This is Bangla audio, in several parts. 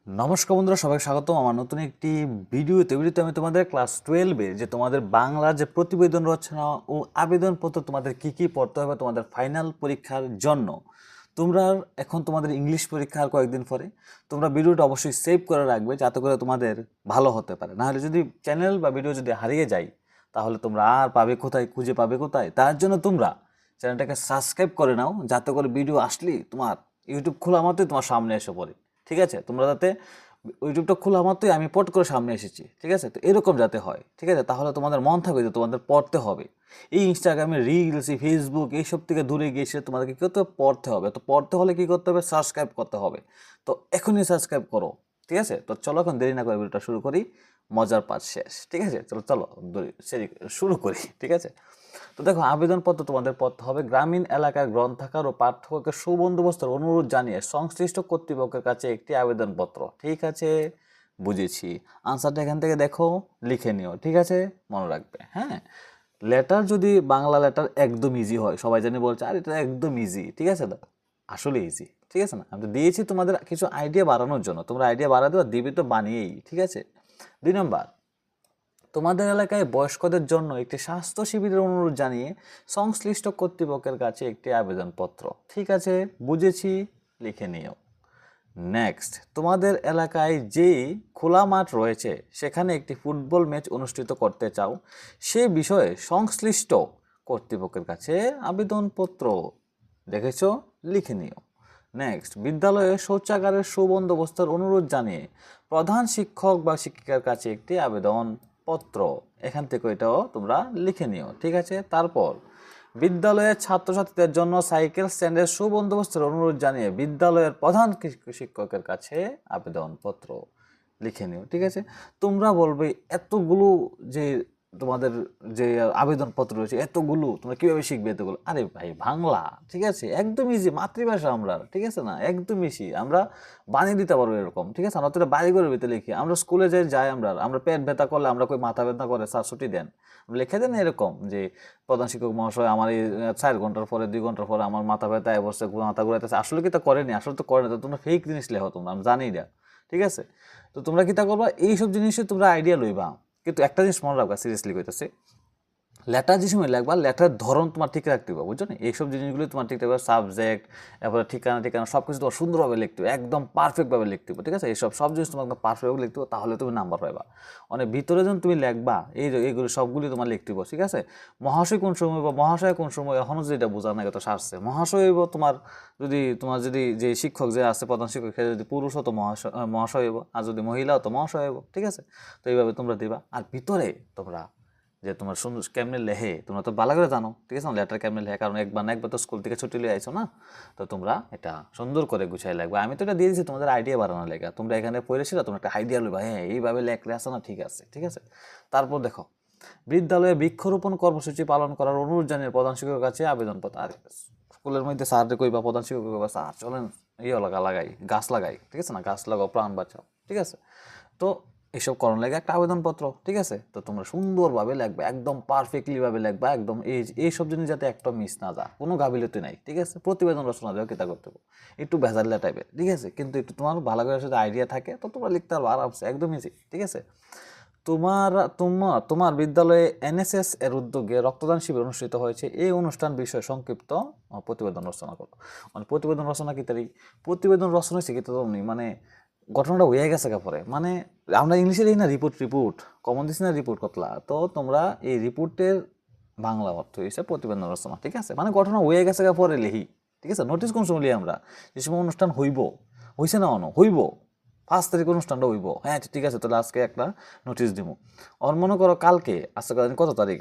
নমস্কার বন্ধুরা, সবাইকে স্বাগতম আমার নতুন একটি ভিডিওতে আমি তোমাদের ক্লাস 12 যে তোমাদের বাংলা যে প্রতিবেদন রচনা ও আবেদনপত্র তোমাদের কি কি পড়তে হবে তোমাদের ফাইনাল পরীক্ষার জন্য। তোমরা এখন তোমাদের ইংলিশ পরীক্ষা আর কয়েকদিন পরে, তোমরা ভিডিওটা অবশ্যই সেভ করে রাখবে যাতে করে তোমাদের ভালো হতে পারে। নাহলে যদি চ্যানেল বা ভিডিও যদি হারিয়ে যায় তাহলে তোমরা আর পাবে কোথায়, খুঁজে পাবে কোথায়। তার জন্য তোমরা চ্যানেলটাকে সাবস্ক্রাইব করে নাও যাতে করে ভিডিও আসলেই তোমার ইউটিউব খোলা মাত্রই তোমার সামনে এসে পড়ে। ঠিক আছে, তোমরা যাতে ইউটিউবটা খোলা মাত্রই আমি পট করে সামনে এসেছি, ঠিক আছে, তো এরকম যাতে হয়, ঠিক আছে, তাহলে তোমাদের মন থাকবে যে তোমাদের পড়তে হবে। এই ইনস্টাগ্রামে রিলস, এই ফেসবুক এইসব থেকে দূরে গিয়ে তোমাদেরকে কী করতে হবে, পড়তে হবে। তো পড়তে হলে কী করতে হবে, সাবস্ক্রাইব করতে হবে। তো এখনই সাবস্ক্রাইব করো, ঠিক আছে। তো চলো এখন দেরি না করে ভিডিওটা শুরু করি, মজার পাঠ শেষ, ঠিক আছে। চলো চলো শুরু করি, ঠিক আছে। তো দেখো, আবেদনপত্র তোমাদের পড়তে হবে গ্রামীণ এলাকার গ্রন্থাগার ও পাঠ্যকের সুবন্দোবস্তের অনুরোধ জানিয়ে সংশ্লিষ্ট কর্তৃপক্ষের কাছে একটি আবেদনপত্র। ঠিক আছে, বুঝেছি। আনসারটা এখান থেকে দেখো, লিখে নিও, ঠিক আছে, মনে রাখবে। হ্যাঁ, লেটার যদি বাংলা লেটার একদম ইজি হয়, সবাই জানি বলছে আর এটা একদম ইজি, ঠিক আছে, আসলে ইজি, ঠিক আছে না। আমি তো দিয়েছি তোমাদের কিছু আইডিয়া বাড়ানোর জন্য, তোমরা আইডিয়া বাড়া দেওয়া দিবে তো বানিয়েই, ঠিক আছে। 2 নম্বর, তোমাদের এলাকায় বয়স্কদের জন্য একটি স্বাস্থ্য শিবিরের অনুরোধ জানিয়ে সংশ্লিষ্ট কর্তৃপক্ষের কাছে একটি আবেদনপত্র। ঠিক আছে, বুঝেছি, লিখে নিও। নেক্সট, তোমাদের এলাকায় যেই খোলা মাঠ রয়েছে সেখানে একটি ফুটবল ম্যাচ অনুষ্ঠিত করতে চাও, সে বিষয়ে সংশ্লিষ্ট কর্তৃপক্ষের কাছে আবেদনপত্র। দেখেছো, লিখে নিও। নেক্সট, বিদ্যালয়ে শৌচাগারের সুবন্দোবস্তের অনুরোধ জানিয়ে প্রধান শিক্ষক বা শিক্ষিকার কাছে একটি আবেদনপত্র। এখান থেকে এটাও তোমরা লিখে নিও, ঠিক আছে। তারপর, বিদ্যালয়ের ছাত্রছাত্রীদের জন্য সাইকেল স্ট্যান্ডের সুবন্দোবস্তের অনুরোধ জানিয়ে বিদ্যালয়ের প্রধান শিক্ষকের কাছে আবেদনপত্র। লিখে নিও, ঠিক আছে। তোমরা বলবে এতগুলো যে তোমাদের যে আবেদনপত্র রয়েছে এতগুলো তোমরা কীভাবে শিখবে এতগুলো? আরে ভাই, বাংলা, ঠিক আছে, একদম ইজি, মাতৃভাষা আমরা, ঠিক আছে না, একদম ইজি, আমরা বানিয়ে দিতে পারবো এরকম, ঠিক আছে। আমরা তো এটা বাড়ি করে ভিতরে লিখি, আমরা স্কুলে যাই আমরা পেট ব্যথা করলে আমরা কই মাথা ব্যথা করে স্যার ছুটি দেন, লিখে দেন এরকম যে প্রধান শিক্ষক মহাশয় আমার এই 4 ঘন্টার পরে 2 ঘন্টার পরে আমার মাথা ব্যথা বসছে, মাথা ঘুরাইতেছে। আসলে কি তা করেনি, আসলে তো করে না, তো তোমরা ফেক জিনিস লেখো, তোমরা আমি জানি না, ঠিক আছে। তো তোমরা কি তা করবা, এইসব জিনিসে তোমরা আইডিয়া লইবা, কিন্তু একটা জিনিস মনে রাখবা, সিরিয়াসলি কইতেছে, লেটার যে সময় লাগবা লেটার ধরন তোমার ঠিক রাখতে হবে, বুঝছো না। এইসব জিনিসগুলো তোমার ঠিক রাখবে, সাবজেক্ট, এরপরে ঠিকানা সব কিছু তোমার সুন্দরভাবে লিখতে হবে, একদম পারফেক্টভাবে লিখতে হবে, ঠিক আছে। এইসব সব জিনিস তোমার একদম পারফেক্টভাবে লিখতে হবে, তাহলে তুমি নাম্বার পাইবা। অনেক ভিতরে যখন তুমি লিখবা এইগুলো সবগুলি তোমার লিখতে হবে, ঠিক আছে। মহাশয় কোন সময় বা মহাশয় কোন সময়, এখনও যেটা বোঝা না তো সারছে মহাশয় হইব তোমার যদি যে শিক্ষক যে আছে প্রধান শিক্ষক, সে যদি পুরুষ হতো মহাশয় হইব, আর যদি মহিলা হতো মহাশয় হইব, ঠিক আছে। তো এইভাবে তোমরা দিবা। আর ভিতরে তোমরা যে তোমার সুন্দর কেমনে লেহে তোমরা তো ভালো করে জানো, ঠিক আছে, লেটার কেমনে লেহে, কারণ একবার না একবার তো স্কুল থেকে ছুটি লিয়ে আইছো না। তো তোমরা এটা সুন্দর করে গুছাই লাগবে। আমি তো এটা দিয়ে দিচ্ছি তোমাদের আইডিয়া বাড়ানোর লেগে, তোমরা এখানে পড়েছিল, তোমরা একটা আইডিয়া লইবা, হ্যাঁ এইভাবে লেখলে আসে না, ঠিক আছে, ঠিক আছে। তারপর দেখো, বিদ্যালয়ে বৃক্ষরোপণ কর্মসূচি পালন করার অনুরোধ জানিয়ে প্রধান শিক্ষকের কাছে আবেদনপত্র। আর স্কুলের মধ্যে স্যারকে কইবা, প্রধান শিক্ষক কইবা, স্যার চলেন লাগাই, গাছ লাগাই, ঠিক আছে না, গাছ লাগাও, প্রাণ বাঁচাও, ঠিক আছে। তো এইসব করণ লাগে একটা আবেদনপত্র, ঠিক আছে। তো তোমরা সুন্দরভাবে লিখবে, একদম পারফেক্টলিভাবে লিখবা, একদম এইসব জিনিস যাতে একটা মিস না যা, কোনো গাফিলতি নাই, ঠিক আছে। প্রতিবেদন রচনা দেওয়া কিতা করতে হবে, একটু ভেজালিয়া টাইপের, ঠিক আছে, কিন্তু একটু তোমার ভালো করে সাথে আইডিয়া থাকে তো তোমরা লিখতে পারবো আরামসে, একদম ইজি, ঠিক আছে। তোমার বিদ্যালয়ে এনএসএস এর উদ্যোগে রক্তদান শিবির অনুষ্ঠিত হয়েছে, এই অনুষ্ঠান বিষয়ে সংক্ষিপ্ত প্রতিবেদন রচনা করো। মানে প্রতিবেদন রচনা কি তারি, প্রতিবেদন রচনা হয়েছে কি তো মানে ঘটনাটা হয়ে গেছে পরে, মানে আমরা ইংলিশে দিই না রিপোর্ট কমন দিচ্ছি না, রিপোর্ট কতলা, তো তোমরা এই রিপোর্টের বাংলা অর্থ হয়েছে প্রতিবেদন রচনা, ঠিক আছে। মানে ঘটনা হয়ে গেছে পরে লিহি, ঠিক আছে। নোটিস কোন সময় লিহি আমরা, যে সময় অনুষ্ঠান হইছে না হইব, 5 তারিখ অনুষ্ঠানটা হইব, হ্যাঁ ঠিক আছে, তাহলে আজকে একটা নোটিশ দিব। আর মনে করো কালকে, আজকে কত তারিখ,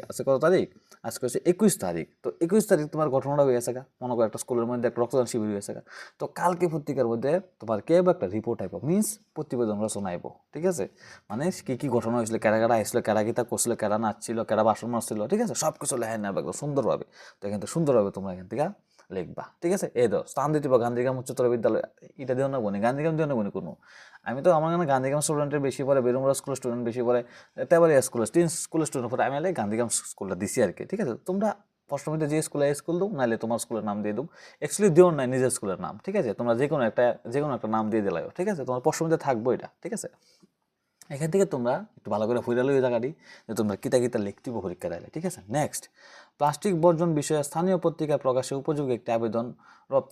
আজকে হচ্ছে 21 তারিখ, তো 21 তারিখ তোমার ঘটনাটা হয়ে গেছে, মনে করো একটা স্কুলের মধ্যে একটা রক্তদান শিবির হয়ে গেছে, তো কালকে পত্রিকার মধ্যে তোমার একটা রিপোর্ট আইব, মিনস প্রতিবেদন রচনা আইব, ঠিক আছে। মানে কি কি ঘটনা হয়েছিল, কেরা আসছিল, কেরা গীতা করছিল, কেরা নাচছিল, কেরা বাসন মারছিল, ঠিক আছে, সব কিছু লেখা নেবে একদম সুন্দরভাবে। তো এখান থেকে সুন্দরভাবে তোমরা এখান থেকে লিখবা, ঠিক আছে। এই দাও স্থান দিতে পারো গান্ধীগ্রাম উচ্চতর বিদ্যালয়, এটা দিও না বনি, গান্ধীগ্রাম দিও না বনি কোনো। আমি তো আমার এখানে গান্ধীগ্রাম স্টুডেন্টের বেশি পড়ে, বেরুমরা স্কুলের স্টুডেন্ট বেশি পড়ে, তেবাড়িয়া স্কুলের স্কুলের স্টুডেন্ট পড়ে, আমি গান্ধীগ্রাম স্কুলটা দিছি আর কি, ঠিক আছে। তোমরা প্রশ্নবিতে যে স্কুলে স্কুল দাও, নাহলে তোমার স্কুলের নাম দিয়ে দাও। অ্যাকচুয়ালি দিও না নিজের স্কুলের নাম, ঠিক আছে? তোমরা যে কোনো একটা নাম দিয়ে দিলাও, ঠিক আছে? তোমার প্রশ্নবিতে থাকবো এটা, ঠিক আছে? এখান থেকে তোমরা একটু ভালো করে ফুইরা লই জায়গাটি যে তোমরা কিতা কিতা লিখতিব পরীক্ষা দিলে, ঠিক আছে? নেক্সট, প্লাস্টিক বর্জন বিষয়ে স্থানীয় পত্রিকায় প্রকাশে উপযোগী একটি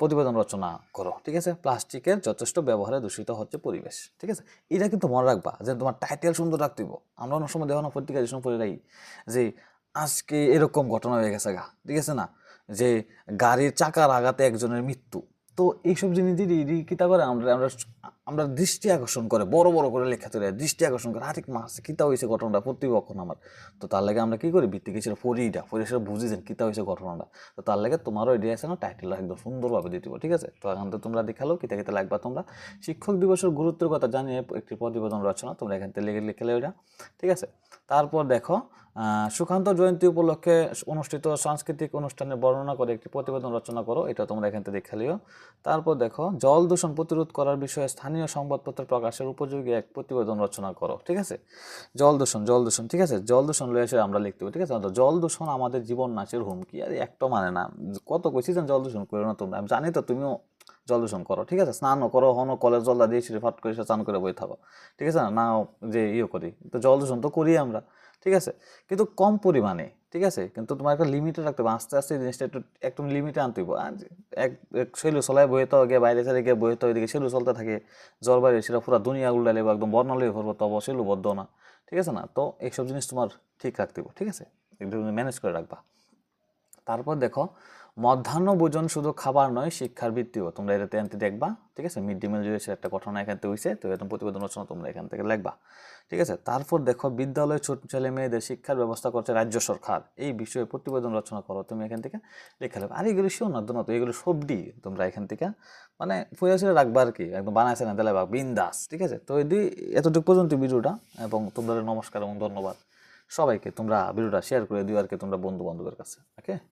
প্রতিবেদন রচনা করো, ঠিক আছে? প্লাস্টিকের যথেষ্ট ব্যবহারে দূষিত হচ্ছে পরিবেশ, ঠিক আছে? এটা কিন্তু মনে রাখবা যে তোমার টাইটেল সুন্দর রাখতেইব। আমরা অনেক সময় দেখো না পত্রিকা যে সময় পড়ে রাখি যে আজকে এরকম ঘটনা হয়ে গেছে গা, ঠিক আছে না, যে গাড়ির চাকার আঘাতে একজনের মৃত্যু। তো এইসব জিনিস যদি কিতা করে আমরা আমরা আমরা দৃষ্টি আকর্ষণ করে বড় বড় করে লেখা তৈরি দৃষ্টি আকর্ষণ করে আরেক মাস কিতা হয়েছে ঘটনাটা প্রতিপক্ষণ আমার। তো তার লাগে আমরা কি করি ভিত্তি কিছু পড়ি সেটা বুঝিছেন কিতা হয়েছে ঘটনাটা। তো তার লাগে তোমারও আইডিয়া আছে না, টাইটেল একদম সুন্দরভাবে দিতে হবে, ঠিক আছে? তো এখন তো তোমরা দেখালো কিতা কিতা লাগবা। তোমরা শিক্ষক দিবসের গুরুত্বের কথা জানিয়ে একটি প্রতিবেদন রচনা তোমরা এখান থেকে লিখে ওইটা, ঠিক আছে? তারপর দেখো সুকান্ত জয়ন্তী উপলক্ষে অনুষ্ঠিত সাংস্কৃতিক অনুষ্ঠানের বর্ণনা করে একটি প্রতিবেদন রচনা করো, এটা তোমরা এখান থেকে দেখে লিও। তারপর দেখো জল দূষণ প্রতিরোধ করার বিষয়ে স্থানীয় সংবাদপত্র প্রকাশের উপযোগী এক প্রতিবেদন রচনা করো, ঠিক আছে? জল দূষণ, ঠিক আছে? জল দূষণ লয়ে এসে আমরা লিখতে হবে, ঠিক আছে? তো জল দূষণ আমাদের জীবন নাশের হুমকি। আর একটা মানে না, কত কইছি যেন জল দূষণ করো না তোমরা, আমি জানি তো তুমিও জল দূষণ করো, ঠিক আছে? স্নানও করো, হনো কলের জল দিয়ে ফাট করে স্নান করে বই থাকো, ঠিক আছে? না যে করি, তো জল দূষণ তো করি আমরা, ঠিক আছে? কিন্তু কম পরিমাণে, ঠিক আছে? কিন্তু তোমার একটা লিমিটে রাখতে হবে, আস্তে আস্তে জিনিসটা একটু লিমিটে আনতে হবে। আর এক শৈল চলায় বয়ে তো গিয়ে বাইরে চারে গিয়ে বয়ে তো ওইদিকে শৈল চলতে থাকে, জ্বর বাইরে সেটা পুরো দুনিয়া উল্টালে একদম বর্ণালী ভরবো, তবে শৈল বদ্ধ না, ঠিক আছে না? তো এইসব জিনিস তোমার ঠিক রাখতে হবে, ঠিক আছে? একটু ম্যানেজ করে রাখবা। তারপর দেখো মধ্যাহ্ন ভোজন শুধু খাবার নয়, শিক্ষার ভিত্তিও, তোমরা এটাতে আনতে দেখবা, ঠিক আছে? মিড ডে মিল যে একটা ঘটনা এখান থেকে হয়েছে, তো এরকম প্রতিবেদন রচনা তোমরা এখান থেকে লিখবা, ঠিক আছে? তারপর দেখো বিদ্যালয়ে ছোট ছেলে মেয়েদের শিক্ষার ব্যবস্থা করছে রাজ্য সরকার, এই বিষয়ে প্রতিবেদন রচনা করো, তুমি এখান থেকে লেখা লাগবে। আর এগুলো শিও না তো এগুলো সবটি তোমরা এখান থেকে মানে ফুয়াশিরে রাখবা আর কি, একদম বানাইছে না দিলে বা বিন্দাস, ঠিক আছে? তো এতটুকু পর্যন্ত ভিডিওটা, এবং তোমাদের নমস্কার এবং ধন্যবাদ সবাইকে। তোমরা ভিডিওটা শেয়ার করে দিও আর কি তোমরা বন্ধু বান্ধবের কাছে, ওকে?